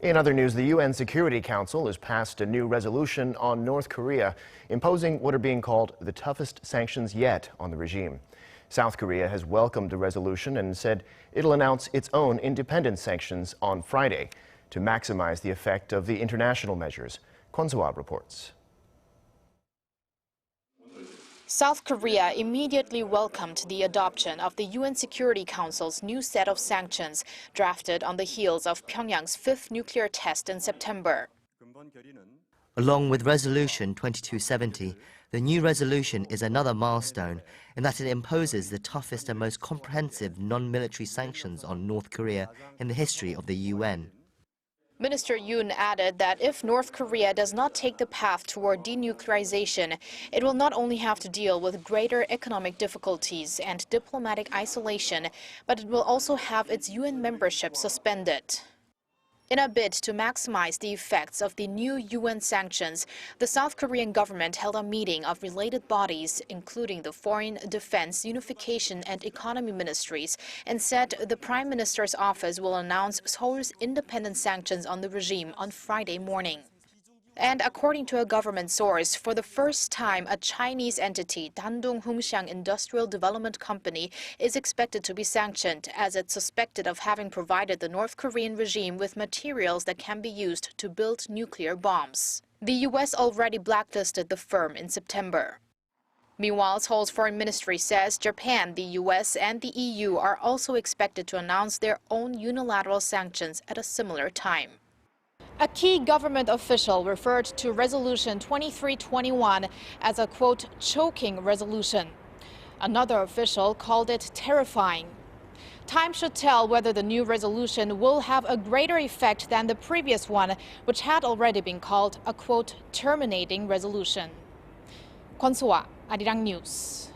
In other news, the UN Security Council has passed a new resolution on North Korea, imposing what are being called the toughest sanctions yet on the regime. South Korea has welcomed the resolution and said it'll announce its own independent sanctions on Friday to maximize the effect of the international measures. Kwon Soa reports. South Korea immediately welcomed the adoption of the UN Security Council's new set of sanctions, drafted on the heels of Pyongyang's fifth nuclear test in September. Along with Resolution 2270, the new resolution is another milestone in that it imposes the toughest and most comprehensive non-military sanctions on North Korea in the history of the UN. Minister Yoon added that if North Korea does not take the path toward denuclearization, it will not only have to deal with greater economic difficulties and diplomatic isolation, but it will also have its UN membership suspended. In a bid to maximize the effects of the new UN sanctions, the South Korean government held a meeting of related bodies, including the Foreign, Defense, Unification and Economy ministries, and said the Prime Minister's office will announce Seoul's independent sanctions on the regime on Friday morning. And according to a government source, for the first time, a Chinese entity, Dandong Hongxiang Industrial Development Company, is expected to be sanctioned as it's suspected of having provided the North Korean regime with materials that can be used to build nuclear bombs. The U.S. already blacklisted the firm in September. Meanwhile, Seoul's foreign ministry says Japan, the U.S. and the EU are also expected to announce their own unilateral sanctions at a similar time. A key government official referred to Resolution 2321 as a, quote, choking resolution. Another official called it terrifying. Time should tell whether the new resolution will have a greater effect than the previous one, which had already been called a, quote, terminating resolution. Kwon Soa, Arirang News.